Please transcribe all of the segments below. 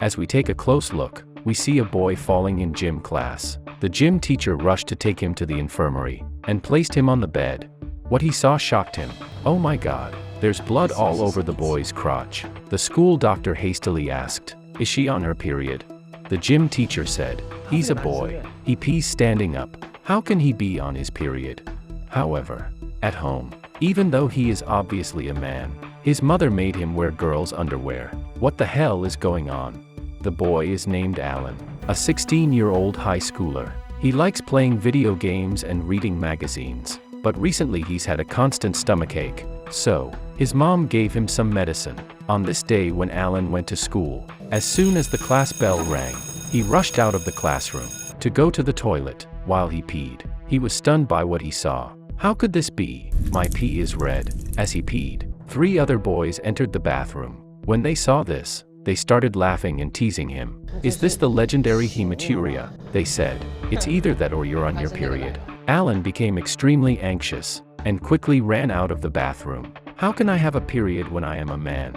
As we take a close look, we see a boy falling in gym class. The gym teacher rushed to take him to the infirmary and placed him on the bed. What he saw shocked him. Oh my God, there's blood all over the boy's crotch. The school doctor hastily asked, "Is she on her period?" The gym teacher said, "He's a boy. He pees standing up. How can he be on his period?" However, at home, even though he is obviously a man, his mother made him wear girls' underwear. What the hell is going on? The boy is named Alan, a 16-year-old high schooler. He likes playing video games and reading magazines, but recently he's had a constant stomachache, so his mom gave him some medicine. On this day when Alan went to school, as soon as the class bell rang, he rushed out of the classroom to go to the toilet. While he peed, he was stunned by what he saw. How could this be? My pee is red. As he peed, 3 other boys entered the bathroom. When they saw this, they started laughing and teasing him. "Is this the legendary hematuria?" they said. "It's either that or you're on your period." Alan became extremely anxious and quickly ran out of the bathroom. How can I have a period when I am a man?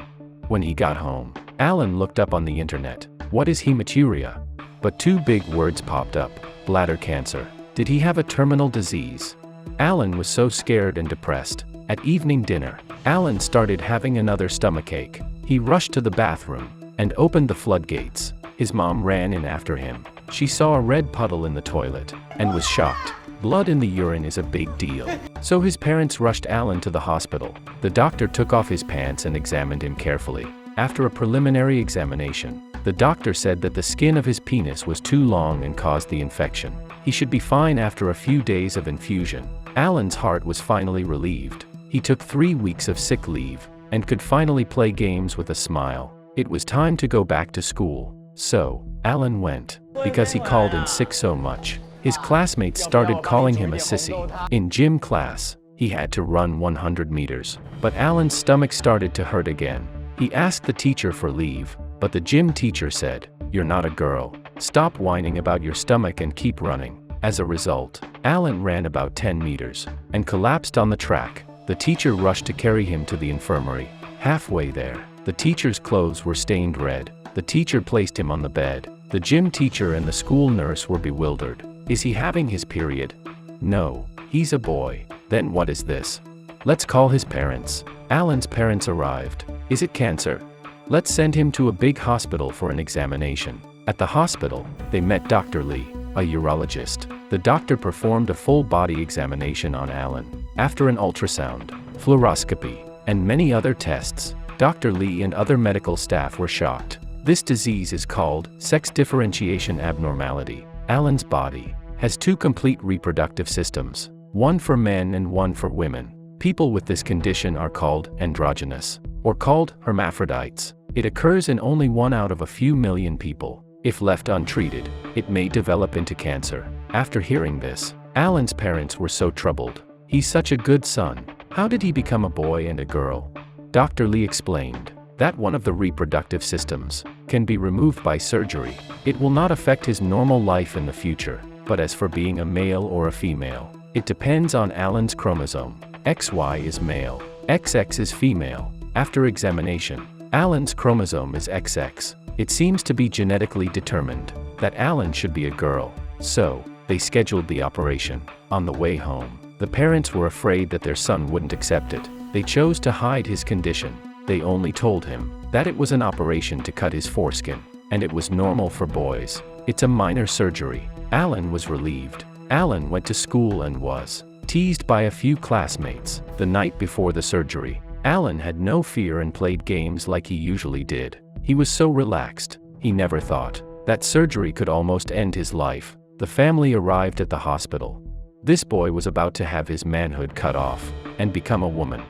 When he got home, Alan looked up on the internet. What is hematuria? But 2 big words popped up. Bladder cancer. Did he have a terminal disease? Alan was so scared and depressed. At evening dinner, Alan started having another stomachache. He rushed to the bathroom and opened the floodgates. His mom ran in after him. She saw a red puddle in the toilet and was shocked. Blood in the urine is a big deal. So his parents rushed Alan to the hospital. The doctor took off his pants and examined him carefully. After a preliminary examination, the doctor said that the skin of his penis was too long and caused the infection. He should be fine after a few days of infusion. Alan's heart was finally relieved. He took 3 weeks of sick leave and could finally play games with a smile. It was time to go back to school. So, Alan went. Because he called in sick so much, his classmates started calling him a sissy. In gym class, he had to run 100 meters. But Alan's stomach started to hurt again. He asked the teacher for leave, but the gym teacher said, "You're not a girl. Stop whining about your stomach and keep running." As a result, Alan ran about 10 meters and collapsed on the track. The teacher rushed to carry him to the infirmary. Halfway there, the teacher's clothes were stained red. The teacher placed him on the bed. The gym teacher and the school nurse were bewildered. Is he having his period? No, he's a boy. Then what is this? Let's call his parents. Alan's parents arrived. Is it cancer? Let's send him to a big hospital for an examination. At the hospital, they met Dr. Lee, a urologist. The doctor performed a full-body examination on Alan. After an ultrasound, fluoroscopy, and many other tests, Dr. Lee and other medical staff were shocked. This disease is called sex differentiation abnormality. Alan's body has 2 complete reproductive systems, one for men and one for women. People with this condition are called androgynous, or called hermaphrodites. It occurs in only 1 out of a few million people. If left untreated, it may develop into cancer. After hearing this, Alan's parents were so troubled. He's such a good son. How did he become a boy and a girl? Dr. Lee explained that one of the reproductive systems can be removed by surgery. It will not affect his normal life in the future, but as for being a male or a female, it depends on Alan's chromosome. XY is male, XX is female. After examination, Alan's chromosome is XX. It seems to be genetically determined that Alan should be a girl. So, they scheduled the operation. On the way home, the parents were afraid that their son wouldn't accept it. They chose to hide his condition. They only told him that it was an operation to cut his foreskin, and it was normal for boys. It's a minor surgery. Alan was relieved. Alan went to school and was teased by a few classmates. The night before the surgery, Alan had no fear and played games like he usually did. He was so relaxed. He never thought that surgery could almost end his life. The family arrived at the hospital. This boy was about to have his manhood cut off and become a woman.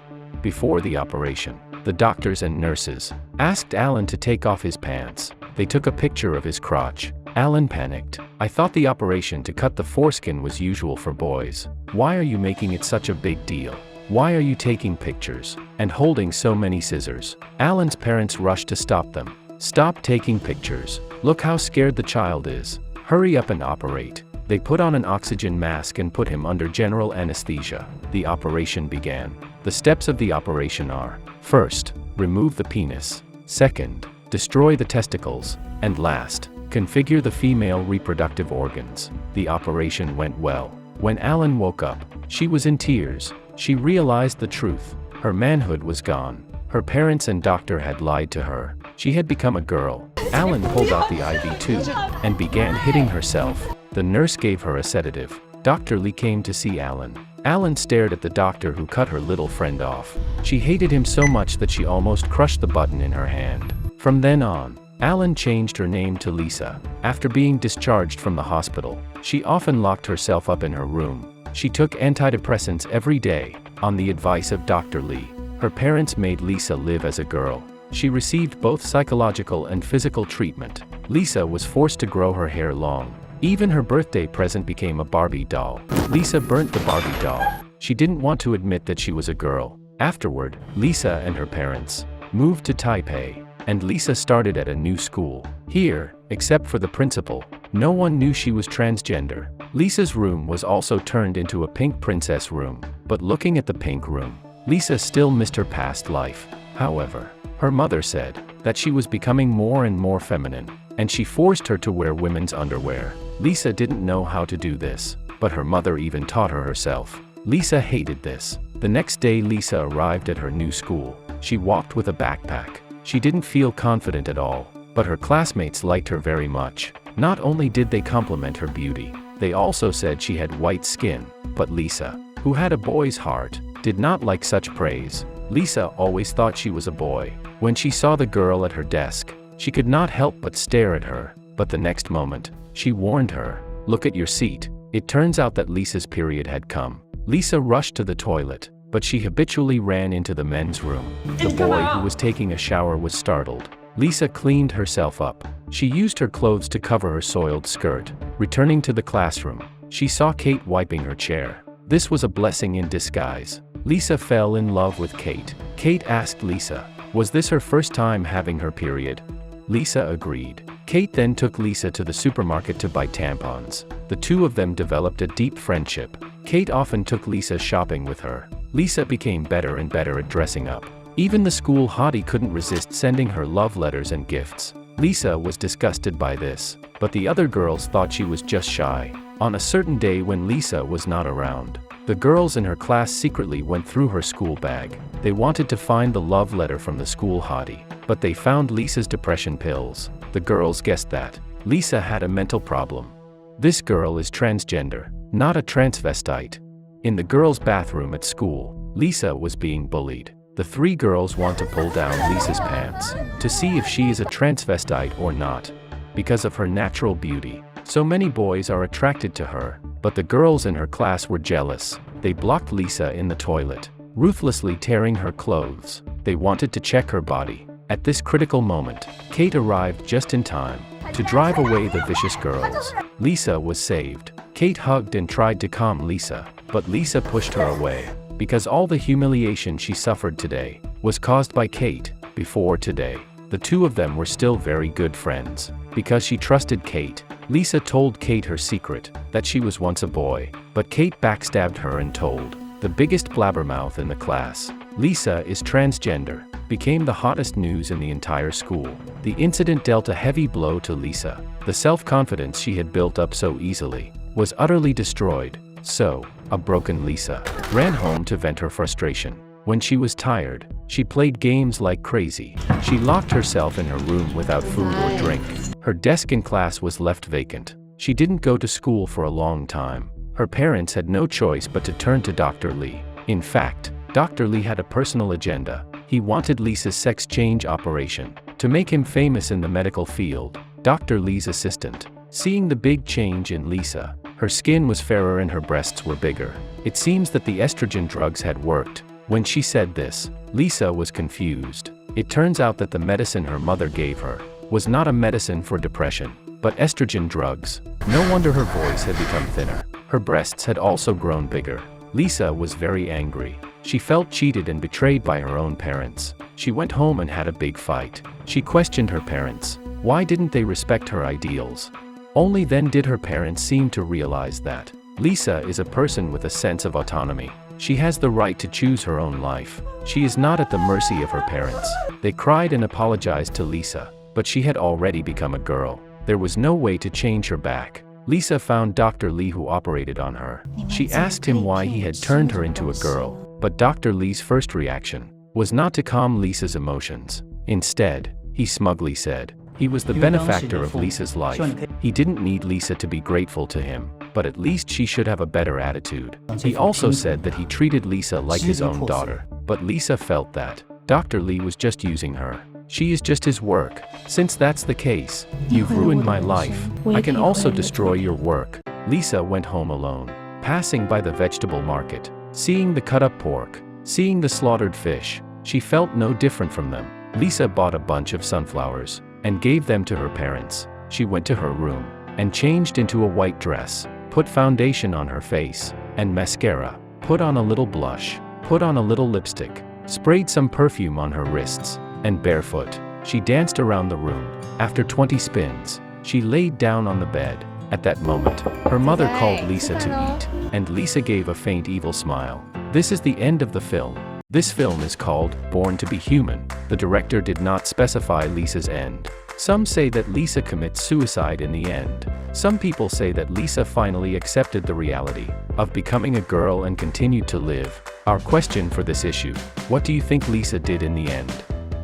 Before the operation, the doctors and nurses asked Alan to take off his pants. They took a picture of his crotch. Alan panicked. "I thought the operation to cut the foreskin was usual for boys. Why are you making it such a big deal? Why are you taking pictures and holding so many scissors?" Alan's parents rushed to stop them. "Stop taking pictures. Look how scared the child is. Hurry up and operate." They put on an oxygen mask and put him under general anesthesia. The operation began. The steps of the operation are: first, remove the penis. Second, destroy the testicles, and last, configure the female reproductive organs. The operation went well. When Alan woke up, she was in tears. She realized the truth. Her manhood was gone. Her parents and doctor had lied to her. She had become a girl. Alan pulled out the IV tube and began hitting herself. The nurse gave her a sedative. Dr. Lee came to see Alan. Alan stared at the doctor who cut her little friend off. She hated him so much that she almost crushed the button in her hand. From then on, Alan changed her name to Lisa. After being discharged from the hospital, she often locked herself up in her room. She took antidepressants every day, on the advice of Dr. Lee. Her parents made Lisa live as a girl. She received both psychological and physical treatment. Lisa was forced to grow her hair long. Even her birthday present became a Barbie doll. Lisa burnt the Barbie doll. She didn't want to admit that she was a girl. Afterward, Lisa and her parents moved to Taipei, and Lisa started at a new school. Here, except for the principal, no one knew she was transgender. Lisa's room was also turned into a pink princess room, but looking at the pink room, Lisa still missed her past life. However, her mother said that she was becoming more and more feminine, and she forced her to wear women's underwear. Lisa didn't know how to do this, but her mother even taught her herself. Lisa hated this. The next day Lisa arrived at her new school. She walked with a backpack. She didn't feel confident at all, but her classmates liked her very much. Not only did they compliment her beauty, they also said she had white skin, but Lisa, who had a boy's heart, did not like such praise. Lisa always thought she was a boy. When she saw the girl at her desk, she could not help but stare at her, but the next moment, she warned her, "Look at your seat." It turns out that Lisa's period had come. Lisa rushed to the toilet, but she habitually ran into the men's room. The boy who was taking a shower was startled. Lisa cleaned herself up. She used her clothes to cover her soiled skirt. Returning to the classroom, she saw Kate wiping her chair. This was a blessing in disguise. Lisa fell in love with Kate. Kate asked Lisa, was this her first time having her period? Lisa agreed. Kate then took Lisa to the supermarket to buy tampons. The two of them developed a deep friendship. Kate often took Lisa shopping with her. Lisa became better and better at dressing up. Even the school hottie couldn't resist sending her love letters and gifts. Lisa was disgusted by this, but the other girls thought she was just shy. On a certain day when Lisa was not around, the girls in her class secretly went through her school bag. They wanted to find the love letter from the school hottie, but they found Lisa's depression pills. The girls guessed that Lisa had a mental problem. This girl is transgender, not a transvestite. In the girls' bathroom at school, Lisa was being bullied. The three girls want to pull down Lisa's pants to see if she is a transvestite or not. Because of her natural beauty, so many boys are attracted to her, but the girls in her class were jealous. They blocked Lisa in the toilet, ruthlessly tearing her clothes. They wanted to check her body. At this critical moment, Kate arrived just in time to drive away the vicious girls. Lisa was saved. Kate hugged and tried to calm Lisa, but Lisa pushed her away, because all the humiliation she suffered today was caused by Kate. Before today, the two of them were still very good friends. Because she trusted Kate, Lisa told Kate her secret, that she was once a boy, but Kate backstabbed her and told the biggest blabbermouth in the class, Lisa is transgender, became the hottest news in the entire school. The incident dealt a heavy blow to Lisa. The self-confidence she had built up so easily was utterly destroyed. So, a broken Lisa ran home to vent her frustration. When she was tired, she played games like crazy. She locked herself in her room without food or drink. Her desk in class was left vacant. She didn't go to school for a long time. Her parents had no choice but to turn to Dr. Lee. In fact, Dr. Lee had a personal agenda. He wanted Lisa's sex change operation to make him famous in the medical field. Dr. Lee's assistant, seeing the big change in Lisa, her skin was fairer and her breasts were bigger. It seems that the estrogen drugs had worked. When she said this, Lisa was confused. It turns out that the medicine her mother gave her was not a medicine for depression, but estrogen drugs. No wonder her voice had become thinner. Her breasts had also grown bigger. Lisa was very angry. She felt cheated and betrayed by her own parents. She went home and had a big fight. She questioned her parents. Why didn't they respect her ideals? Only then did her parents seem to realize that Lisa is a person with a sense of autonomy. She has the right to choose her own life. She is not at the mercy of her parents. They cried and apologized to Lisa. but she had already become a girl. There was no way to change her back. Lisa found Dr. Lee, who operated on her. She asked him why he had turned her into a girl, but Dr. Lee's first reaction was not to calm Lisa's emotions. Instead, he smugly said he was the benefactor of Lisa's life. He didn't need Lisa to be grateful to him, but at least she should have a better attitude. He also said that he treated Lisa like his own daughter, but Lisa felt that Dr. Lee was just using her. She is just his work. Since that's the case, you've ruined my life. I can also destroy your work. Lisa went home alone, passing by the vegetable market, seeing the cut-up pork, seeing the slaughtered fish. She felt no different from them. Lisa bought a bunch of sunflowers and gave them to her parents. She went to her room and changed into a white dress, put foundation on her face and mascara, put on a little blush, put on a little lipstick, sprayed some perfume on her wrists, and barefoot, she danced around the room. After 20 spins, she laid down on the bed. At that moment, her mother called Lisa to eat, and Lisa gave a faint evil smile. This is the end of the film. This film is called Born to be Human. The director did not specify Lisa's end. Some say that Lisa commits suicide in the end. Some people say that Lisa finally accepted the reality of becoming a girl and continued to live. Our question for this issue: what do you think Lisa did in the end?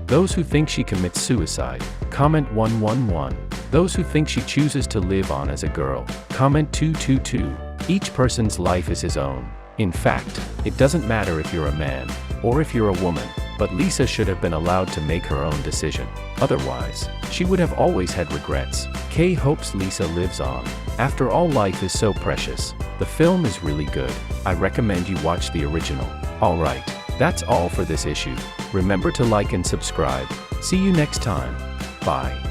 Those who think she commits suicide, comment 111. Those who think she chooses to live on as a girl, comment 222. Each person's life is his own. In fact, it doesn't matter if you're a man or if you're a woman, but Lisa should have been allowed to make her own decision. Otherwise, she would have always had regrets. Kay hopes Lisa lives on. After all, life is so precious. The film is really good. I recommend you watch the original. Alright, that's all for this issue. Remember to like and subscribe. See you next time. Bye.